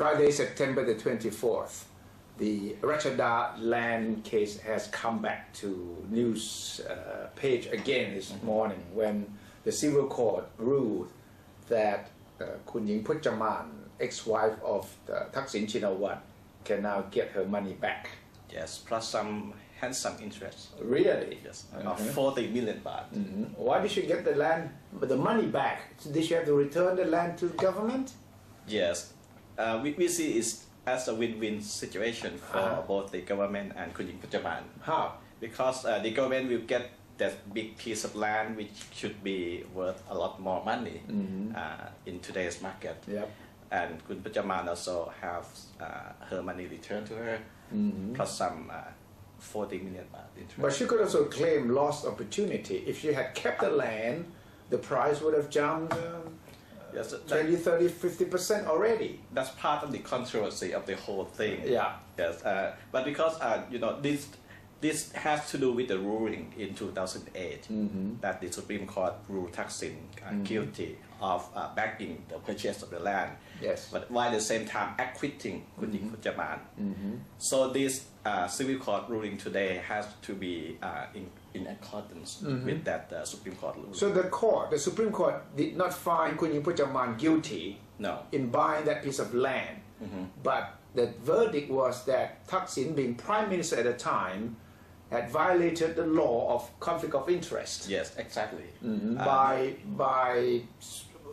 Friday, September the 24th, the Ratchada land case has come back to news page again this morning when the civil court ruled that Kun Ying Puchaman, ex-wife of Thaksin Chinawat, can now get her money back. Yes, plus some handsome interest. Really? Yes, of 40 million baht. Why did she get the money back? Did she have to return the land to the government? Yes, we see it as a win-win situation for both the government and Kun Ying Puchaman. How? Because the government will get that big piece of land which should be worth a lot more money in today's market. Yep. And Kun Puchaman also have her money returned to her, plus some 40 million baht interest. But she could also claim lost opportunity. If she had kept the land, the price would have jumped yes, 20, 30, 50% already. That's part of the controversy of the whole thing. Yeah. Yes, but because you know this has to do with the ruling in 2008 that the Supreme Court ruled Thaksin guilty of backing the purchase of the land. Yes. But while at the same time acquitting Kun Ying Puchaman. So this civil court ruling today has to be in accordance with that Supreme Court ruling. So the Supreme Court did not find Kun Ying Puchaman guilty in buying that piece of land. But the verdict was that Thaksin, being Prime Minister at the time, had violated the law of conflict of interest. Yes, exactly. By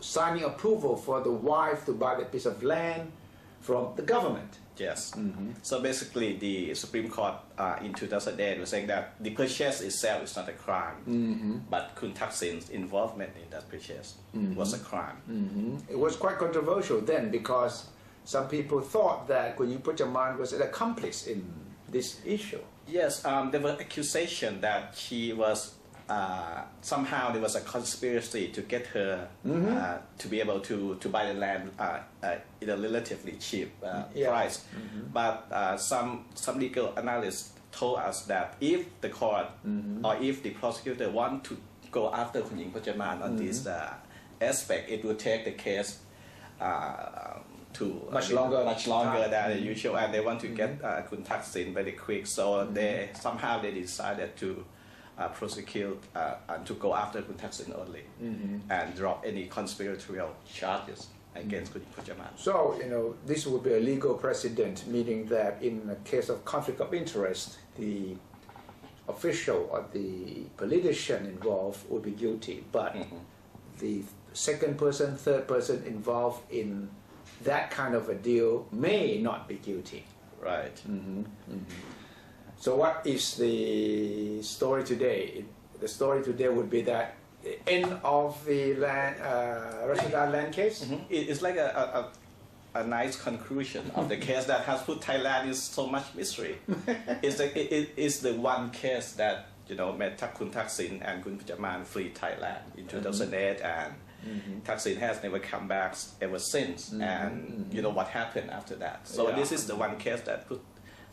signing approval for the wife to buy that piece of land from the government. Yes. So basically, the Supreme Court in 2008 was saying that the purchase itself is not a crime, but Kun Thaksin's involvement in that purchase was a crime. It was quite controversial then because some people thought that Kun Ying Puchaman was an accomplice in this issue. Yes, there was accusation that she was somehow there was a conspiracy to get her to be able to buy the land in a relatively cheap price. But some legal analysts told us that if the court or if the prosecutor want to go after Kun Ying Puchaman on this aspect, it would take the case to much longer than usual, and they want to get Kun Thaksin very quick. So they decided to prosecute and to go after Kun Thaksin only and drop any conspiratorial charges against Kun Ying Puchaman. So this would be a legal precedent, meaning that in a case of conflict of interest, the official or the politician involved would be guilty, but the second person, third person involved in that kind of a deal may not be guilty. Right. So what is the story today? The story today would be that the end of the Ratchada land case? It's like a nice conclusion of the case that has put Thailand in so much misery. It's the one case that made Kun Thaksin and Kun Puchaman flee Thailand in 2008, and Thaksin has never come back ever since. And you know what happened after that. So this is the one case that put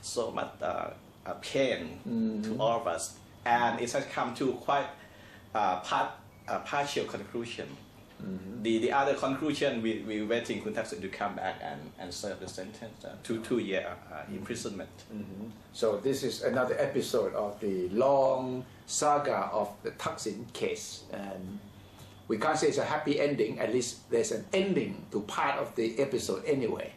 so much pain to all of us, and it has come to quite partial conclusion. The other conclusion, we're waiting Kun Thaksin to come back and serve the sentence, 2-year imprisonment. So this is another episode of the long saga of the Thaksin case, and we can't say it's a happy ending. At least there's an ending to part of the episode anyway.